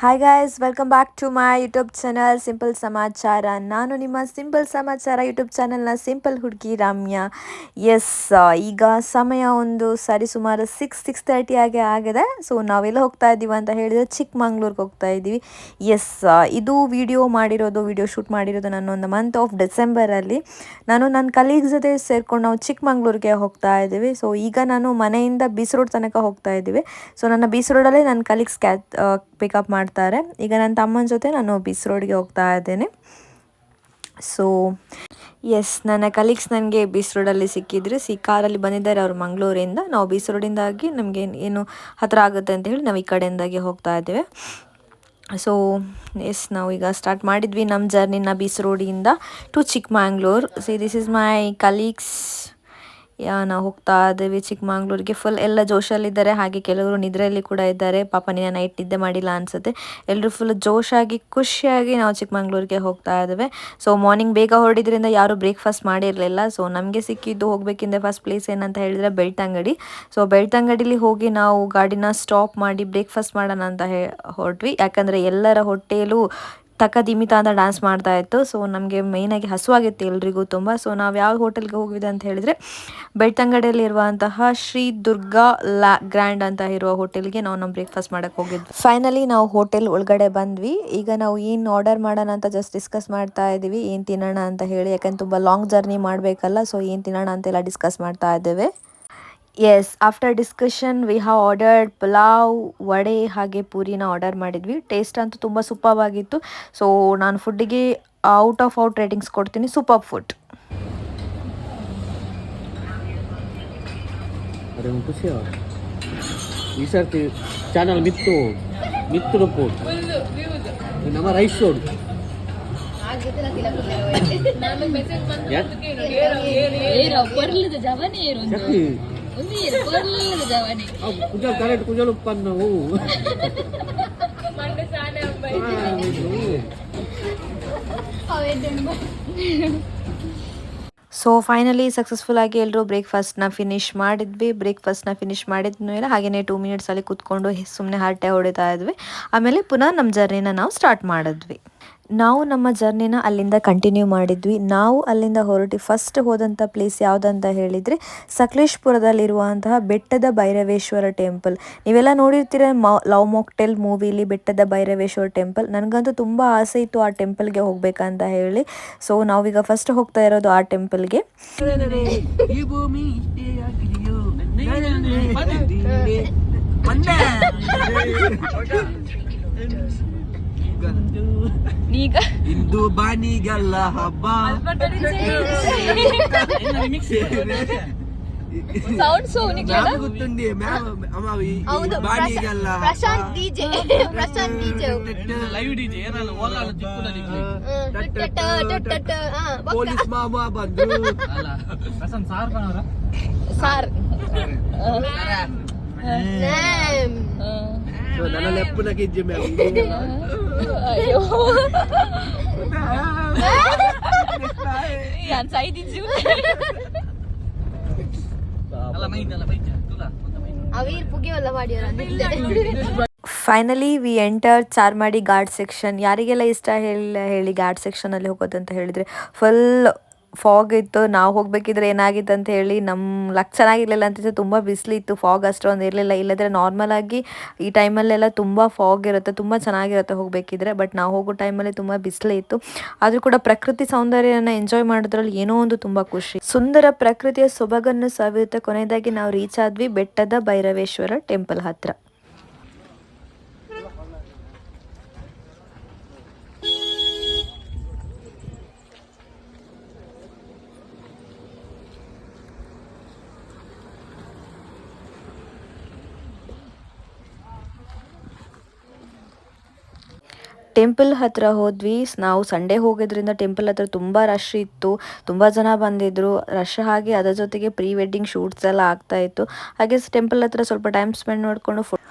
Hi guys, welcome back to my YouTube channel simple ಸಮಾಚಾರ. ನಾನು ನಿಮ್ಮ ಸಿಂಪಲ್ ಸಮಾಚಾರ ಯೂಟ್ಯೂಬ್ ಚಾನಲ್ನ ಸಿಂಪಲ್ ಹುಡುಗಿ ರಾಮ್ಯ. ಎಸ್, ಈಗ ಸಮಯ ಒಂದು ಸರಿಸುಮಾರು 6:30 ಆಗಿದೆ. ಸೊ ನಾವೆಲ್ಲ ಹೋಗ್ತಾ ಇದ್ದೀವಿ ಅಂತ ಹೇಳಿದರೆ ಚಿಕ್ಕಮಂಗ್ಳೂರಿಗೆ ಹೋಗ್ತಾ ಇದ್ದೀವಿ. ಎಸ್, ಇದು ವಿಡಿಯೋ ಶೂಟ್ ಮಾಡಿರೋದು ನಾನು ಒಂದು ಮಂತ್ ಆಫ್ ಡಿಸೆಂಬರಲ್ಲಿ. ನಾನು ನನ್ನ ಕಲೀಗ್ಸ್ ಜೊತೆ ಸೇರ್ಕೊಂಡು ನಾವು ಚಿಕ್ಕಮಂಗ್ಳೂರಿಗೆ ಹೋಗ್ತಾ ಇದ್ದೀವಿ. ಸೊ ಈಗ ನಾನು ಮನೆಯಿಂದ ಬೀಚ್ ರೋಡ್ ತನಕ ಹೋಗ್ತಾ ಇದ್ದೀವಿ. ಸೊ ನನ್ನ ಬೀಚ್ ರೋಡಲ್ಲೇ ನನ್ನ ಕಲೀಗ್ಸ್ ಪಿಕಪ್ ಮಾಡ್ತಾರೆ. ಈಗ ನನ್ನ ತಮ್ಮನ ಜೊತೆ ನಾನು ಬೀಚ್ ರೋಡ್ಗೆ ಹೋಗ್ತಾ ಇದ್ದೇನೆ. ಸೊ ಎಸ್, ನನ್ನ ಕಲೀಗ್ಸ್ ನನಗೆ ಬೀಚ್ ರೋಡಲ್ಲಿ ಸಿಕ್ಕಿದ್ರು. ಕಾರಲ್ಲಿ ಬಂದಿದ್ದಾರೆ ಅವರು ಮಂಗಳೂರಿಂದ. ನಾವು ಬೀಚ್ ರೋಡಿಂದಾಗಿ ನಮಗೆ ಏನು ಹತ್ತಿರ ಆಗುತ್ತೆ ಅಂತ ಹೇಳಿ ನಾವು ಈ ಕಡೆಯಿಂದಾಗಿ ಹೋಗ್ತಾ ಇದ್ದೇವೆ. ಸೊ ಎಸ್, ನಾವು ಈಗ ಸ್ಟಾರ್ಟ್ ಮಾಡಿದ್ವಿ ನಮ್ಮ ಜರ್ನಿನ ಬೀಚ್ ರೋಡಿಂದ to Chikmagalur. This is my colleagues. ನಾವು ಹೋಗ್ತಾ ಇದ್ದೇವೆ ಚಿಕ್ಕಮಂಗ್ಳೂರಿಗೆ. ಫುಲ್ ಎಲ್ಲ ಜೋಶಲ್ಲಿದ್ದಾರೆ, ಹಾಗೆ ಕೆಲವರು ನಿದ್ರೆಯಲ್ಲಿ ಕೂಡ ಇದ್ದಾರೆ. ಪಾಪ ನೀನು ನೈಟ್ ನಿದ್ದೆ ಮಾಡಿಲ್ಲ ಅನಿಸುತ್ತೆ. ಎಲ್ಲರೂ ಫುಲ್ ಜೋಶಾಗಿ ಖುಷಿಯಾಗಿ ನಾವು ಚಿಕ್ಕಮಂಗ್ಳೂರಿಗೆ ಹೋಗ್ತಾ ಇದ್ದೇವೆ. ಸೊ ಮಾರ್ನಿಂಗ್ ಬೇಗ ಹೊರಡಿದ್ರಿಂದ ಯಾರೂ ಬ್ರೇಕ್ಫಾಸ್ಟ್ ಮಾಡಿರಲಿಲ್ಲ. ಸೊ ನಮಗೆ ಸಿಕ್ಕಿದ್ದು ಹೋಗಬೇಕಿಂದ ಫಸ್ಟ್ ಪ್ಲೇಸ್ ಏನಂತ ಹೇಳಿದರೆ ಬೆಳ್ತಂಗಡಿ. ಸೊ ಬೆಳ್ತಂಗಡಿಲಿ ಹೋಗಿ ನಾವು ಗಾಡಿನ ಸ್ಟಾಪ್ ಮಾಡಿ ಬ್ರೇಕ್ಫಾಸ್ಟ್ ಮಾಡೋಣ ಅಂತ ಹೊರಟ್ವಿ. ಯಾಕಂದರೆ ಎಲ್ಲರ ಹೊಟ್ಟೆಯಲ್ಲೂ ತಕದಿಮಿತ ಅಂತ ಡ್ಯಾನ್ಸ್ ಮಾಡ್ತಾ ಇತ್ತು. ಸೊ ನಮಗೆ ಮೇಯ್ನಾಗಿ ಹಸುವಾಗಿತ್ತು ಎಲ್ರಿಗೂ ತುಂಬ. ಸೊ ನಾವು ಯಾವ ಹೋಟೆಲ್ಗೆ ಹೋಗಿದ್ವಿ ಅಂತ ಹೇಳಿದರೆ ಬೆಳ್ತಂಗಡಿಯಲ್ಲಿ ಇರುವಂತಹ ಶ್ರೀ ದುರ್ಗಾ ಗ್ರ್ಯಾಂಡ್ ಅಂತ ಇರುವ ಹೋಟೆಲ್ಗೆ ನಾವು ನಮ್ಮ ಬ್ರೇಕ್ಫಾಸ್ಟ್ ಮಾಡೋಕ್ಕೆ ಹೋಗಿದ್ವಿ. ಫೈನಲಿ ನಾವು ಹೋಟೆಲ್ ಒಳಗಡೆ ಬಂದ್ವಿ. ಈಗ ನಾವು ಏನು ಆರ್ಡರ್ ಮಾಡೋಣ ಅಂತ ಜಸ್ಟ್ ಡಿಸ್ಕಸ್ ಮಾಡ್ತಾ ಇದ್ದೀವಿ, ಏನು ತಿನ್ನೋಣ ಅಂತ ಹೇಳಿ. ಯಾಕಂದ್ರೆ ತುಂಬ ಲಾಂಗ್ ಜರ್ನಿ ಮಾಡಬೇಕಲ್ಲ. ಸೊ ಏನು ತಿನ್ನೋಣ ಅಂತೆಲ್ಲ ಡಿಸ್ಕಸ್ ಮಾಡ್ತಾ ಇದ್ದೇವೆ. Yes, after discussion we have ordered pulao, vada ಹಾಗೆ ಪೂರಿನ ಆರ್ಡರ್ ಮಾಡಿದ್ವಿ. ಟೇಸ್ಟ್ ಅಂತೂ ತುಂಬ ಸೂಪರ್ವಾಗಿತ್ತು. ಸೊ ನಾನು ಫುಡ್ಡಿಗೆ ಔಟ್ ರೇಟಿಂಗ್ಸ್ ಕೊಡ್ತೀನಿ. Super food. ಈ ಸರ್ತಿ ಚಾನಲ್ ಮಿತ್ತು ರಿಪೋರ್ಟ್ ನಮ್ಮ ರೈಸ್ ಸೋಡು ಕರೆಕ್ಟ್ ಕುಜಲು ಪನ್ನವು ಸೊ ಫೈನಲಿ ಸಕ್ಸಸ್ಫುಲ್ ಆಗಿ ಎಲ್ಲರೂ ಬ್ರೇಕ್ಫಾಸ್ಟ್ನ ಫಿನಿಶ್ ಮಾಡಿದ್ವಿ. ಫಿನಿಶ್ ಮಾಡಿದ್ಮೇಲೆ ಹಾಗೆಯೇ 2 ಮಿನಿಟ್ಸಲ್ಲಿ ಕೂತ್ಕೊಂಡು ಸುಮ್ಮನೆ ಹರಟೆ ಹೊಡಿತಾ ಇದ್ವಿ. ಆಮೇಲೆ ಪುನಃ ನಮ್ಮ ಜರ್ನಿನ ನಾವು ಸ್ಟಾರ್ಟ್ ಮಾಡಿದ್ವಿ. ನಾವು ನಮ್ಮ ಜರ್ನಿನ ಅಲ್ಲಿಂದ ಕಂಟಿನ್ಯೂ ಮಾಡಿದ್ವಿ. ನಾವು ಅಲ್ಲಿಂದ ಹೊರಟಿ ಫಸ್ಟ್ ಹೋದಂಥ ಪ್ಲೇಸ್ ಯಾವುದಂತ ಹೇಳಿದರೆ ಸಕಲೇಶ್ಪುರದಲ್ಲಿರುವಂತಹ ಬೆಟ್ಟದ ಭೈರವೇಶ್ವರ ಟೆಂಪಲ್. ನೀವೆಲ್ಲ ನೋಡಿರ್ತೀರ ಲವ್ ಮಾಕ್ಟೇಲ್ ಮೂವಿಲಿ ಬೆಟ್ಟದ ಭೈರವೇಶ್ವರ ಟೆಂಪಲ್. ನನಗಂತೂ ತುಂಬ ಆಸೆ ಇತ್ತು ಆ ಟೆಂಪಲ್ಗೆ ಹೋಗ್ಬೇಕಂತ ಹೇಳಿ. ಸೊ ನಾವೀಗ ಫಸ್ಟ್ ಹೋಗ್ತಾ ಇರೋದು ಆ ಟೆಂಪಲ್ಗೆ. ಇಂದು ಬಾನಿಗಲ್ಲ ಹಬ್ಬ ಗೊತ್ತುಂಡಿ ಬಾನಿಗಲ್ಲ ಪೊಲೀಸ್ ಮಾಮ ಬಂದ್ರು ನನ್ನ ಲೆಪ್ಪನ ಗಿಜ್ಜೆ finally we enter Charmadi ghat section. ಯಾರಿಗೆಲ್ಲ ಇಷ್ಟ ಹೇಳಿ ಘಾಟ್ ಸೆಕ್ಷನಲ್ಲಿ ಹೋಗೋದಂತ ಹೇಳಿದರೆ. ಫುಲ್ ಫಾಗ್ ಇತ್ತು. ನಾವು ಹೋಗಬೇಕಿದ್ರೆ ಏನಾಗಿತ್ತು ಅಂತ ಹೇಳಿ ನಮ್ಮ ಲಕ್ ಚೆನ್ನಾಗಿರಲಿಲ್ಲ ಅಂತಿತ್ತು. ತುಂಬ ಬಿಸಿಲಿತ್ತು, ಫಾಗ್ ಅಷ್ಟೊಂದು ಇರಲಿಲ್ಲ. ಇಲ್ಲದ್ರೆ ನಾರ್ಮಲಾಗಿ ಈ ಟೈಮಲ್ಲೆಲ್ಲ ತುಂಬ ಫಾಗ್ ಇರುತ್ತೆ, ತುಂಬ ಚೆನ್ನಾಗಿರುತ್ತೆ ಹೋಗಬೇಕಿದ್ರೆ. ಬಟ್ ನಾವು ಹೋಗೋ ಟೈಮಲ್ಲಿ ತುಂಬ ಬಿಸಿಲಿತ್ತು. ಆದರೂ ಕೂಡ ಪ್ರಕೃತಿ ಸೌಂದರ್ಯನ ಎಂಜಾಯ್ ಮಾಡೋದ್ರಲ್ಲಿ ಏನೋ ಒಂದು ತುಂಬ ಖುಷಿ. ಸುಂದರ ಪ್ರಕೃತಿಯ ಸೊಬಗನ್ನು ಸವಿಯುತ್ತಾ ಕೊನೆಯದಾಗಿ ನಾವು ರೀಚ್ ಆದ್ವಿ ಬೆಟ್ಟದ ಭೈರವೇಶ್ವರ ಟೆಂಪಲ್ ಹತ್ರ. ಟೆಂಪಲ್ ಹತ್ರ ಹೋದ್ವಿ. ನಾವು ಸಂಡೇ ಹೋಗೋದ್ರಿಂದ ಟೆಂಪಲ್ ಹತ್ರ ತುಂಬ ರಶ್ ಇತ್ತು, ತುಂಬ ಜನ ಬಂದಿದ್ದರು. ರಶ್ ಹಾಗೆ ಅದರ ಜೊತೆಗೆ ಪ್ರೀ ವೆಡ್ಡಿಂಗ್ ಶೂಟ್ಸ್ ಎಲ್ಲ ಆಗ್ತಾ ಇತ್ತು. ಹಾಗೆ ಟೆಂಪಲ್ ಹತ್ರ ಸ್ವಲ್ಪ ಟೈಮ್ ಸ್ಪೆಂಡ್ ಮಾಡಿಕೊಂಡು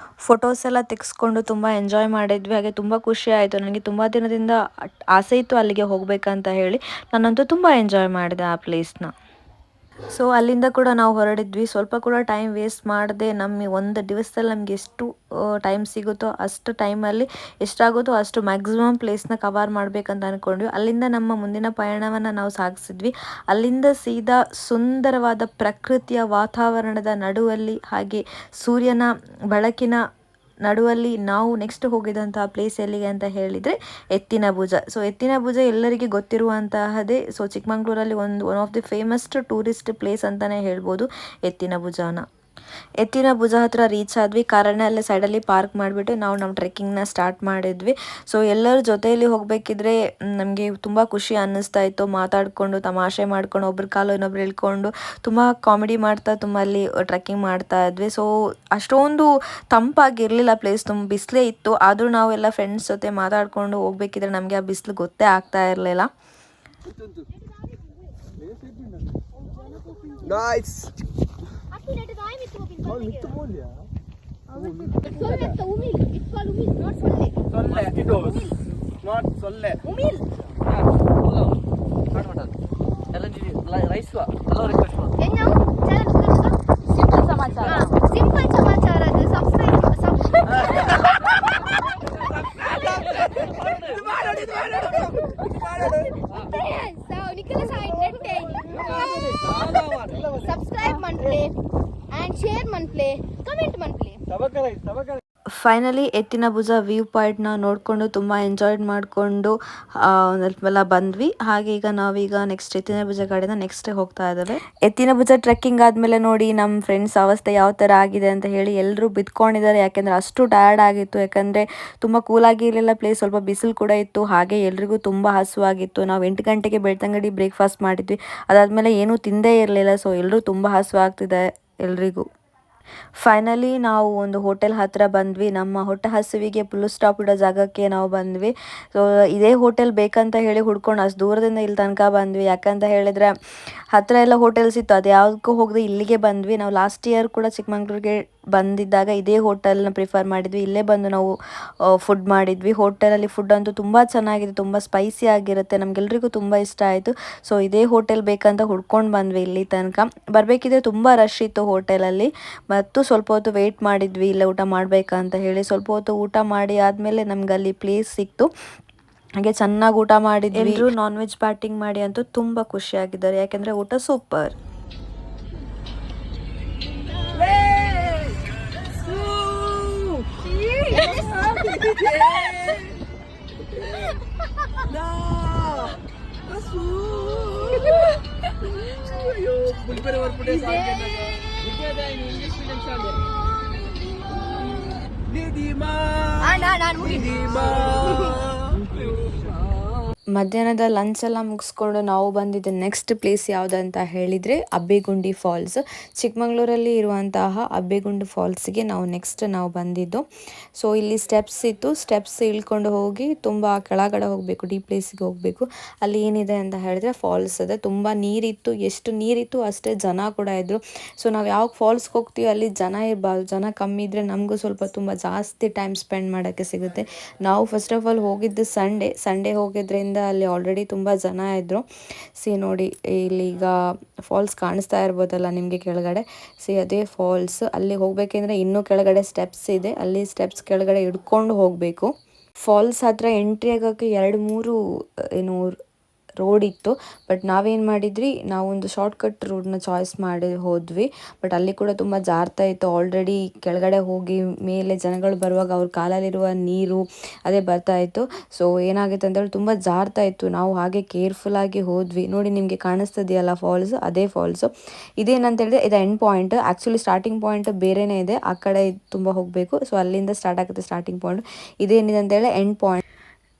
ಫೋಟೋಸ್ ಎಲ್ಲ ತೆಗೆಸ್ಕೊಂಡು ತುಂಬ ಎಂಜಾಯ್ ಮಾಡಿದ್ವಿ. ಹಾಗೆ ತುಂಬ ಖುಷಿ ಆಯಿತು. ನನಗೆ ತುಂಬ ದಿನದಿಂದ ಆಸೆ ಇತ್ತು ಅಲ್ಲಿಗೆ ಹೋಗಬೇಕಂತ ಹೇಳಿ. ನಾನಂತೂ ತುಂಬ ಎಂಜಾಯ್ ಮಾಡಿದೆ ಆ ಪ್ಲೇಸ್ನ. ಸೊ ಅಲ್ಲಿಂದ ಕೂಡ ನಾವು ಹೊರಡಿದ್ವಿ. ಸ್ವಲ್ಪ ಕೂಡ ಟೈಮ್ ವೇಸ್ಟ್ ಮಾಡದೆ ನಮಗೆ ಒಂದು ದಿವಸದಲ್ಲಿ ನಮಗೆ ಎಷ್ಟು ಟೈಮ್ ಸಿಗುತ್ತೋ ಅಷ್ಟು ಟೈಮಲ್ಲಿ ಎಷ್ಟಾಗುತ್ತೋ ಅಷ್ಟು ಮ್ಯಾಕ್ಸಿಮಮ್ ಪ್ಲೇಸ್ನ ಕವರ್ ಮಾಡಬೇಕಂತ ಅಂದ್ಕೊಂಡ್ವಿ. ಅಲ್ಲಿಂದ ನಮ್ಮ ಮುಂದಿನ ಪಯಣವನ್ನು ನಾವು ಸಾಗಿಸಿದ್ವಿ. ಅಲ್ಲಿಂದ ಸೀದಾ ಸುಂದರವಾದ ಪ್ರಕೃತಿಯ ವಾತಾವರಣದ ನಡುವಲ್ಲಿ ಹಾಗೆ ಸೂರ್ಯನ ಬೆಳಕಿನ ನಡುವಲ್ಲಿ ನಾವು ನೆಕ್ಸ್ಟ್ ಹೋಗಿದಂತಹ ಪ್ಲೇಸ್ ಎಲ್ಲಿಗೆ ಅಂತ ಹೇಳಿದರೆ ಎತ್ತಿನಭುಜ. ಸೊ ಎತ್ತಿನಭುಜ ಎಲ್ಲರಿಗೆ ಗೊತ್ತಿರುವಂತಹದೇ. ಸೊ ಚಿಕ್ಕಮಂಗ್ಳೂರಲ್ಲಿ one of the famous tourist place ಅಂತಲೇ ಹೇಳ್ಬೋದು ಎತ್ತಿನಭುಜನ. ಎತ್ತಿನಭುಜ ಹತ್ರ ರೀಚ್ ಆದ್ವಿ. ಕಾರನ್ನ ಅಲ್ಲೇ ಸೈಡಲ್ಲಿ ಪಾರ್ಕ್ ಮಾಡಿಬಿಟ್ಟು ನಾವು ನಮ್ಮ ಟ್ರೆಕ್ಕಿಂಗ್ನ ಸ್ಟಾರ್ಟ್ ಮಾಡಿದ್ವಿ. ಸೊ ಎಲ್ಲರ ಜೊತೆಯಲ್ಲಿ ಹೋಗಬೇಕಿದ್ರೆ ನಮಗೆ ತುಂಬ ಖುಷಿ ಅನ್ನಿಸ್ತಾ ಇತ್ತು. ಮಾತಾಡಿಕೊಂಡು ತಮಾಷೆ ಮಾಡ್ಕೊಂಡು ಒಬ್ರ ಕಾಲು ಇನ್ನೊಬ್ರು ಇಳ್ಕೊಂಡು ತುಂಬ ಕಾಮಿಡಿ ಮಾಡ್ತಾ ತುಂಬ ಅಲ್ಲಿ ಟ್ರೆಕ್ಕಿಂಗ್ ಮಾಡ್ತಾ ಇದ್ವಿ. ಸೊ ಅಷ್ಟೊಂದು ತಂಪಾಗಿರಲಿಲ್ಲ ಪ್ಲೇಸ್, ತುಂಬ ಬಿಸಿಲೇ ಇತ್ತು. ಆದರೂ ನಾವೆಲ್ಲ ಫ್ರೆಂಡ್ಸ್ ಜೊತೆ ಮಾತಾಡಿಕೊಂಡು ಹೋಗ್ಬೇಕಿದ್ರೆ ನಮಗೆ ಆ ಬಿಸಿಲು ಗೊತ್ತೇ ಆಗ್ತಾ ಇರಲಿಲ್ಲ. Nice. Subscribe monthly and share monthly, comment monthly. Finally Ettinabhuja view ಪಾಯಿಂಟ್ನ ನೋಡಿಕೊಂಡು ತುಂಬ ಎಂಜಾಯ್ ಮಾಡಿಕೊಂಡು ಒಂದೆಲ್ಲ ಬಂದ್ವಿ. ಹಾಗೆ ಈಗ ನಾವೀಗ ನೆಕ್ಸ್ಟ್ ಎತ್ತಿನಭುಜ ಕಡೆಯಿಂದ ನೆಕ್ಸ್ಟ್ ಹೋಗ್ತಾ ಇದ್ದಾವೆ. ಎತ್ತಿನಭುಜ ಟ್ರೆಕ್ಕಿಂಗ್ ಆದಮೇಲೆ ನೋಡಿ ನಮ್ಮ ಫ್ರೆಂಡ್ಸ್ ಅವಸ್ಥೆ ಯಾವ ಥರ ಆಗಿದೆ ಅಂತ ಹೇಳಿ ಎಲ್ಲರೂ ಬಿದ್ಕೊಂಡಿದ್ದಾರೆ. ಯಾಕೆಂದರೆ ಅಷ್ಟು ಟಯರ್ಡ್ ಆಗಿತ್ತು. ಯಾಕಂದರೆ ತುಂಬ ಕೂಲಾಗಿರಲಿಲ್ಲ ಪ್ಲೇಸ್, ಸ್ವಲ್ಪ ಬಿಸಿಲು ಕೂಡ ಇತ್ತು. ಹಾಗೆ ಎಲ್ರಿಗೂ ತುಂಬ ಹಸುವಾಗಿತ್ತು. ನಾವು 8 ಗಂಟೆಗೆ ಬೆಳ್ತಂಗಡಿ ಬ್ರೇಕ್ಫಾಸ್ಟ್ ಮಾಡಿದ್ವಿ. ಅದಾದಮೇಲೆ ಏನೂ ತಿಂದೇ ಇರಲಿಲ್ಲ. ಸೊ ಎಲ್ಲರೂ ತುಂಬ ಹಸುವಾಗ್ತಿದೆ ಎಲ್ರಿಗೂ. ಫೈನಲಿ ನಾವು ಒಂದು ಹೋಟೆಲ್ ಹತ್ರ ಬಂದ್ವಿ. ನಮ್ಮ ಹೊಟ್ಟೆ ಹಸುವಿಗೆ ಫುಲ್ ಸ್ಟಾಪ್ ಇಡೋ ಜಾಗಕ್ಕೆ ನಾವು ಬಂದ್ವಿ. ಸೊ ಇದೇ ಹೋಟೆಲ್ ಬೇಕಂತ ಹೇಳಿ ಹುಡ್ಕೊಂಡು ಅಷ್ಟು ದೂರದಿಂದ ಇಲ್ಲಿ ತನಕ ಬಂದ್ವಿ. ಯಾಕಂತ ಹೇಳಿದರೆ ಹತ್ತಿರ ಎಲ್ಲ ಹೋಟೆಲ್ಸ್ ಇತ್ತು, ಅದು ಯಾವುದಕ್ಕೂ ಹೋಗದೆ ಇಲ್ಲಿಗೆ ಬಂದ್ವಿ. ನಾವು ಲಾಸ್ಟ್ ಇಯರ್ ಕೂಡ ಚಿಕ್ಕಮಂಗ್ಳೂರಿಗೆ ಬಂದಿದ್ದಾಗ ಇದೇ ಹೋಟೆಲ್ನ ಪ್ರಿಫರ್ ಮಾಡಿದ್ವಿ. ಇಲ್ಲೇ ಬಂದು ನಾವು ಫುಡ್ ಮಾಡಿದ್ವಿ. ಹೋಟೆಲಲ್ಲಿ ಫುಡ್ ಅಂತೂ ತುಂಬ ಚೆನ್ನಾಗಿದೆ, ತುಂಬ ಸ್ಪೈಸಿ ಆಗಿರುತ್ತೆ. ನಮಗೆಲ್ರಿಗೂ ತುಂಬ ಇಷ್ಟ ಆಯಿತು. ಸೊ ಇದೇ ಹೋಟೆಲ್ ಬೇಕಂತ ಹುಡ್ಕೊಂಡು ಬಂದ್ವಿ ಇಲ್ಲಿ ತನಕ. ಬರಬೇಕಿದ್ರೆ ತುಂಬ ರಶ್ ಇತ್ತು ಹೋಟೆಲಲ್ಲಿ. ಮತ್ತು ಸ್ವಲ್ಪ ಹೊತ್ತು ವೆಯ್ಟ್ ಮಾಡಿದ್ವಿ ಇಲ್ಲೇ ಊಟ ಮಾಡಬೇಕಂತ ಹೇಳಿ. ಸ್ವಲ್ಪ ಹೊತ್ತು ಊಟ ಮಾಡಿ ಆದಮೇಲೆ ನಮ್ಗೆ ಅಲ್ಲಿ ಪ್ಲೇಸ್ ಸಿಕ್ತು. ಹಾಗೆ ಚೆನ್ನಾಗಿ ಊಟ ಮಾಡಿದ್ವಿ. ಎಲ್ಲರೂ ನಾನ್ ವೆಜ್ ಬ್ಯಾಟಿಂಗ್ ಮಾಡಿ ಅಂತೂ ತುಂಬ ಖುಷಿಯಾಗಿದ್ದಾರೆ. ಯಾಕೆಂದರೆ ಊಟ ಸೂಪರ್. ಮಧ್ಯಾಹ್ನದ ಲಂಚ್ ಎಲ್ಲ ಮುಗಿಸ್ಕೊಂಡು ನಾವು ಬಂದಿದ್ದ ನೆಕ್ಸ್ಟ್ ಪ್ಲೇಸ್ ಯಾವುದಂತ ಹೇಳಿದರೆ ಅಬ್ಬೇಗುಂಡಿ ಫಾಲ್ಸ್. ಚಿಕ್ಕಮಂಗ್ಳೂರಲ್ಲಿ ಇರುವಂತಹ ಅಬ್ಬೇಗುಂಡಿ ಫಾಲ್ಸ್ಗೆ ನಾವು ಬಂದಿದ್ದು. ಸೊ ಇಲ್ಲಿ ಸ್ಟೆಪ್ಸ್ ಇತ್ತು, ಸ್ಟೆಪ್ಸ್ ಇಳ್ಕೊಂಡು ಹೋಗಿ ತುಂಬ ಕೆಳಗಡೆ ಹೋಗಬೇಕು, ಡೀಪ್ ಪ್ಲೇಸಿಗೆ ಹೋಗಬೇಕು. ಅಲ್ಲಿ ಏನಿದೆ ಅಂತ ಹೇಳಿದ್ರೆ ಫಾಲ್ಸ್ ಇದೆ. ತುಂಬ ನೀರಿತ್ತು, ಎಷ್ಟು ನೀರಿತ್ತು ಅಷ್ಟೇ ಜನ ಕೂಡ ಇದ್ದರು. ಸೊ ನಾವು ಯಾವ ಫಾಲ್ಸ್ಗೆ ಹೋಗ್ತೀವಿ ಅಲ್ಲಿ ಜನ ಇರಬಾರ್ದು. ಜನ ಕಮ್ಮಿ ಇದ್ದರೆ ನಮಗೂ ಸ್ವಲ್ಪ ತುಂಬ ಜಾಸ್ತಿ ಟೈಮ್ ಸ್ಪೆಂಡ್ ಮಾಡೋಕ್ಕೆ ಸಿಗುತ್ತೆ. ನಾವು ಫಸ್ಟ್ ಆಫ್ ಆಲ್ ಹೋಗಿದ್ದು ಸಂಡೇ ಹೋಗಿದ್ರಿಂದ ಅಲ್ಲಿ ಆಲ್ರೆಡಿ ತುಂಬ ಜನ ಇದ್ದರು. ನೋಡಿ ಇಲ್ಲಿ ಈಗ ಫಾಲ್ಸ್ ಕಾಣಿಸ್ತಾ ಇರ್ಬೋದಲ್ಲ ನಿಮಗೆ ಕೆಳಗಡೆ. ಅದೇ ಫಾಲ್ಸ್. ಅಲ್ಲಿ ಹೋಗ್ಬೇಕೆಂದ್ರೆ ಇನ್ನೂ ಕೆಳಗಡೆ ಸ್ಟೆಪ್ಸ್ ಇದೆ, ಅಲ್ಲಿ ಸ್ಟೆಪ್ಸ್ ಕೆಳಗಡೆ ಹಿಡ್ಕೊಂಡು ಹೋಗಬೇಕು. ಫಾಲ್ಸ್ ಹತ್ರ ಎಂಟ್ರಿ ಆಗೋಕ್ಕೆ 2-3 ರೋಡ್ ಇತ್ತು. ಬಟ್ ನಾವೇನು ಮಾಡಿದ್ವಿ, ನಾವೊಂದು ಶಾರ್ಟ್ಕಟ್ ರೋಡ್ನ ಚಾಯ್ಸ್ ಮಾಡಿ ಹೋದ್ವಿ. ಬಟ್ ಅಲ್ಲಿ ಕೂಡ ತುಂಬ ಜಾರ್ತಾ ಇತ್ತು. ಆಲ್ರೆಡಿ ಕೆಳಗಡೆ ಹೋಗಿ ಮೇಲೆ ಜನಗಳು ಬರುವಾಗ ಅವ್ರ ಕಾಲಲ್ಲಿರುವ ನೀರು ಅದೇ ಬರ್ತಾ ಇತ್ತು. ಸೊ ಏನಾಗಿತ್ತು ಅಂತೇಳಿ ತುಂಬ ಜಾರ್ತಾ ಇತ್ತು. ನಾವು ಹಾಗೆ ಕೇರ್ಫುಲ್ಲಾಗಿ ಹೋದ್ವಿ. ನೋಡಿ ನಿಮಗೆ ಕಾಣಿಸ್ತದೆಯಲ್ಲ ಫಾಲ್ಸ್, ಅದೇ ಫಾಲ್ಸು. ಇದೇನಂತ ಹೇಳಿದ್ರೆ ಇದು end point. Actually starting point ಬೇರೆಯೇ ಇದೆ, ಆ ಕಡೆ ತುಂಬ ಹೋಗಬೇಕು. ಸೊ ಅಲ್ಲಿಂದ ಸ್ಟಾರ್ಟ್ ಆಗುತ್ತೆ ಸ್ಟಾರ್ಟಿಂಗ್ ಪಾಯಿಂಟ್. ಇದೇನಿದೆ ಅಂತೇಳಿ ಎಂಡ್ ಪಾಯಿಂಟ್.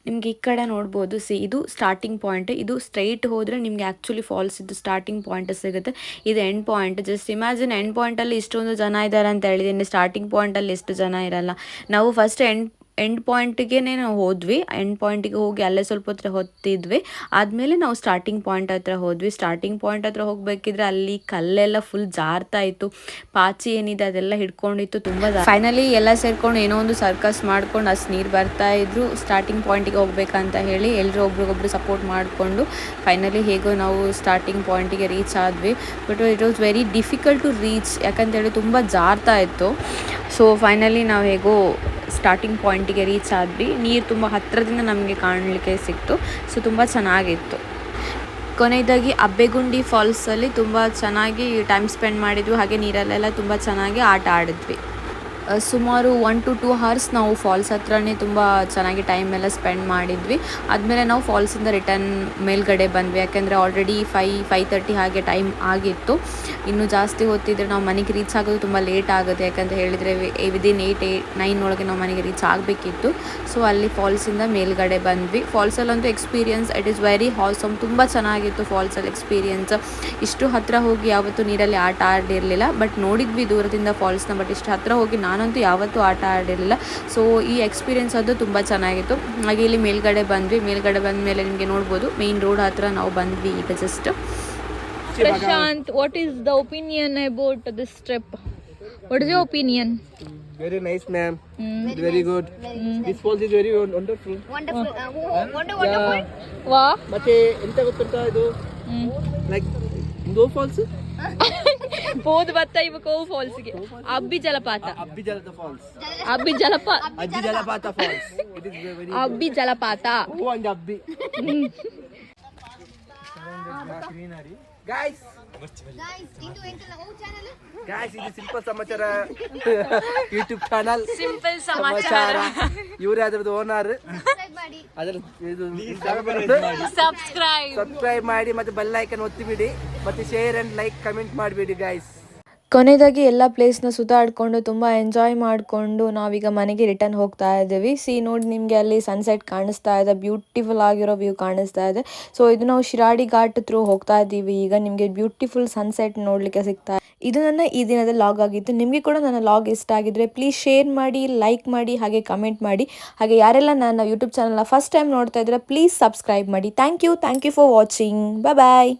ನಿಮ್ಗೆ ಈ ಕಡೆ ನೋಡ್ಬೋದು. ಇದು ಸ್ಟಾರ್ಟಿಂಗ್ ಪಾಯಿಂಟ್. ಇದು ಸ್ಟ್ರೈಟ್ ಹೋದರೆ ನಿಮಗೆ ಆ್ಯಕ್ಚುಲಿ ಫಾಲ್ಸ್ ಇದು ಸ್ಟಾರ್ಟಿಂಗ್ ಪಾಯಿಂಟ್ ಸಿಗುತ್ತೆ. ಇದು end point. Just imagine end ಪಾಯಿಂಟಲ್ಲಿ ಇಷ್ಟೊಂದು ಜನ ಇದ್ದಾರೆ ಅಂತ ಹೇಳಿದ್ದೀನಿ, ಸ್ಟಾರ್ಟಿಂಗ್ ಪಾಯಿಂಟಲ್ಲಿ ಎಷ್ಟು ಜನ ಇರಲ್ಲ. ನಾವು ಫಸ್ಟ್ ಎಂಡ್ ಎಂಡ್ ಪಾಯಿಂಟಿಗೆ ನಾವು ಹೋದ್ವಿ. ಎಂಡ್ ಪಾಯಿಂಟಿಗೆ ಹೋಗಿ ಅಲ್ಲೇ ಸ್ವಲ್ಪ ಹೊತ್ತು ಹೊತ್ತಿದ್ವಿ. ಆದಮೇಲೆ ನಾವು ಸ್ಟಾರ್ಟಿಂಗ್ ಪಾಯಿಂಟ್ ಹತ್ರ ಹೋದ್ವಿ. ಸ್ಟಾರ್ಟಿಂಗ್ ಪಾಯಿಂಟ್ ಹತ್ರ ಹೋಗಬೇಕಿದ್ರೆ ಅಲ್ಲಿ ಕಲ್ಲೆಲ್ಲ ಫುಲ್ ಜಾರ್ತಾ ಇತ್ತು. ಪಾಚಿ ಏನಿದೆ ಅದೆಲ್ಲ ಹಿಡ್ಕೊಂಡಿತ್ತು ತುಂಬ. ಫೈನಲಿ ಎಲ್ಲ ಸೇರ್ಕೊಂಡು ಏನೋ ಒಂದು ಸರ್ಕಸ್ ಮಾಡ್ಕೊಂಡು ಅಷ್ಟು ನೀರು ಬರ್ತಾ ಇದ್ರು. ಸ್ಟಾರ್ಟಿಂಗ್ ಪಾಯಿಂಟಿಗೆ ಹೋಗ್ಬೇಕಂತ ಹೇಳಿ ಎಲ್ಲರೂ ಒಬ್ರಿಗೊಬ್ರು ಸಪೋರ್ಟ್ ಮಾಡಿಕೊಂಡು ಫೈನಲಿ ಹೇಗೋ ನಾವು ಸ್ಟಾರ್ಟಿಂಗ್ ಪಾಯಿಂಟಿಗೆ ರೀಚ್ ಆದ್ವಿ. But it was very difficult to reach, ಯಾಕಂತೇಳಿ ತುಂಬ ಜಾರ್ತಾ ಇತ್ತು. ಸೊ ಫೈನಲಿ ನಾವು ಹೇಗೋ ಸ್ಟಾರ್ಟಿಂಗ್ ಪಾಯಿಂಟಿಗೆ ರೀಚ್ ಆದ್ವಿ. ನೀರು ತುಂಬ ಹತ್ತಿರದಿಂದ ನಮಗೆ ಕಾಣಲಿಕ್ಕೆ ಸಿಕ್ತು. ಸೊ ತುಂಬ ಚೆನ್ನಾಗಿತ್ತು. ಕೊನೆಯದಾಗಿ ಅಬ್ಬೆಗುಂಡಿ ಫಾಲ್ಸಲ್ಲಿ ತುಂಬ ಚೆನ್ನಾಗಿ ಟೈಮ್ ಸ್ಪೆಂಡ್ ಮಾಡಿದ್ವಿ. ಹಾಗೆ ನೀರಲ್ಲೆಲ್ಲ ತುಂಬ ಚೆನ್ನಾಗಿ ಆಟ ಆಡಿದ್ವಿ. ಸುಮಾರು 1 to 2 hours ನಾವು ಫಾಲ್ಸ್ ಹತ್ರನೇ ತುಂಬ ಚೆನ್ನಾಗಿ ಟೈಮ್ ಎಲ್ಲ ಸ್ಪೆಂಡ್ ಮಾಡಿದ್ವಿ. ಆದಮೇಲೆ ನಾವು ಫಾಲ್ಸಿಂದ ರಿಟರ್ನ್ ಮೇಲ್ಗಡೆ ಬಂದ್ವಿ. ಯಾಕೆಂದರೆ ಆಲ್ರೆಡಿ 5:30 ಹಾಗೆ ಟೈಮ್ ಆಗಿತ್ತು. ಇನ್ನೂ ಜಾಸ್ತಿ ಹೊತ್ತಿದ್ರೆ ನಾವು ಮನೆಗೆ ರೀಚ್ ಆಗೋದು ತುಂಬ ಲೇಟ್ ಆಗುತ್ತೆ. ಯಾಕಂತ ಹೇಳಿದರೆ ವಿದಿನ್ 8-9 ಒಳಗೆ ನಾವು ಮನೆಗೆ ರೀಚ್ ಆಗಬೇಕಿತ್ತು. ಸೊ ಅಲ್ಲಿ ಫಾಲ್ಸಿಂದ ಮೇಲ್ಗಡೆ ಬಂದ್ವಿ. ಫಾಲ್ಸಲ್ಲಂತೂ ಎಕ್ಸ್ಪೀರಿಯನ್ಸ್ ಇಟ್ ಈಸ್ ವೆರಿ ಹಾಸಮ್. ತುಂಬ ಚೆನ್ನಾಗಿತ್ತು ಫಾಲ್ಸಲ್ಲಿ ಎಕ್ಸ್ಪೀರಿಯನ್ಸ್. ಇಷ್ಟು ಹತ್ತಿರ ಹೋಗಿ ಯಾವತ್ತೂ ನೀರಲ್ಲಿ ಆಟ ಆಡಿರಲಿಲ್ಲ. ಬಟ್ ನೋಡಿದ್ವಿ ದೂರದಿಂದ ಫಾಲ್ಸ್ನ. ಬಟ್ ಇಷ್ಟು ಹತ್ತಿರ ಹೋಗಿ ನಾನಂತೂ ಯಾವತ್ತೂ ಆಟ ಆಡಿರಲಿಲ್ಲ. ಸೊ ಈ ಎಕ್ಸ್ಪೀರಿಯನ್ಸ್ ಅದು ತುಂಬ ಚೆನ್ನಾಗಿತ್ತು. ಹಾಗೆ ಇಲ್ಲಿ ಮೇಲ್ಗಡೆ ಬಂದ್ವಿ. ಮೇಲ್ಗಡೆ ಬಂದ ಮೇಲೆ ನಿಮಗೆ ನೋಡ್ಬೋದು ಮೇನ್ ರೋಡ್ ಹತ್ರ ನಾವು ಬಂದ್ವಿ ಈಗ just. Prashant, what is the opinion about this trip? What is your opinion? Very nice, ma'am. Very good. This falls is very wonderful. Wonderful. Wonderful. Wow. ಮತ್ತೆ ಎಂತ ಗೊತ್ತುಂಟಾ ಇದು ಲೈಕ್ ಇಂದೋ ಫಾಲ್ಸ್, ಹೋದ್ ಬತ್ತ ಇವಕ್ಕೆ ಫಾಲ್ಸ್ಗೆ ಅಬ್ಬಿ ಜಲಪಾತ. ಅಬ್ಬಿ ಜಲದ ಫಾಲ್ಸ್, ಅಬ್ಬಿ ಅಜ್ಜಿ ಜಲಪಾತ ಫಾಲ್ಸ್. It is very ಅಬ್ಬಿ ಜಲಪಾತ. ಹೂ ಅಂಡ್ ಅಬ್ಬಿ. Guys, ಇದು ಸಿಂಪಲ್ ಸಮಾಚಾರ ಯೂಟ್ಯೂಬ್ ಚಾನಲ್. ಸಿಂಪಲ್ ಸಮಾಚಾರ. ಇವರೇ ಅದ್ರದ್ದು ಓನರ್. ಅದ್ರ ಇದು ಸಬ್ಸ್ಕ್ರೈಬ್ ಮಾಡಿ ಮತ್ತೆ ಬೆಲ್ ಐಕನ್ ಒತ್ತಿ ಬಿಡಿ. ಮತ್ತೆ ಶೇರ್ ಅಂಡ್ ಲೈಕ್ ಕಮೆಂಟ್ ಮಾಡಿಬಿಡಿ ಗೈಸ್. ಕೊನೆಯದಾಗಿ ಎಲ್ಲ ಪ್ಲೇಸ್ನ ಸುತ್ತಾಡಿಕೊಂಡು ತುಂಬ ಎಂಜಾಯ್ ಮಾಡಿಕೊಂಡು ನಾವೀಗ ಮನೆಗೆ ರಿಟರ್ನ್ ಹೋಗ್ತಾ ಇದ್ದೀವಿ. ನೋಡಿ ನಿಮಗೆ ಅಲ್ಲಿ ಸನ್ಸೆಟ್ ಕಾಣಿಸ್ತಾ ಇದೆ. ಬ್ಯೂಟಿಫುಲ್ ಆಗಿರೋ ವ್ಯೂ ಕಾಣಿಸ್ತಾ ಇದೆ. ಸೊ ಇದು ನಾವು ಶಿರಾಡಿ ಘಾಟ್ ಥ್ರೂ ಹೋಗ್ತಾ ಇದ್ದೀವಿ. ಈಗ ನಿಮಗೆ ಬ್ಯೂಟಿಫುಲ್ ಸನ್ಸೆಟ್ ನೋಡಲಿಕ್ಕೆ ಸಿಗ್ತಾ. ಇದು ನನ್ನ ಈ ದಿನದ ಲಾಗ್ ಆಗಿತ್ತು. ನಿಮಗೆ ಕೂಡ ನನ್ನ ಲಾಗ್ ಇಷ್ಟ ಆಗಿದ್ರೆ ಪ್ಲೀಸ್ ಶೇರ್ ಮಾಡಿ, ಲೈಕ್ ಮಾಡಿ, ಹಾಗೆ ಕಮೆಂಟ್ ಮಾಡಿ. ಹಾಗೆ ಯಾರೆಲ್ಲ ನನ್ನ ಯೂಟ್ಯೂಬ್ ಚಾನಲ್ನ ಫಸ್ಟ್ ಟೈಮ್ ನೋಡ್ತಾ ಇದ್ರೆ ಪ್ಲೀಸ್ ಸಬ್ಸ್ಕ್ರೈಬ್ ಮಾಡಿ. Thank you for watching. Bye.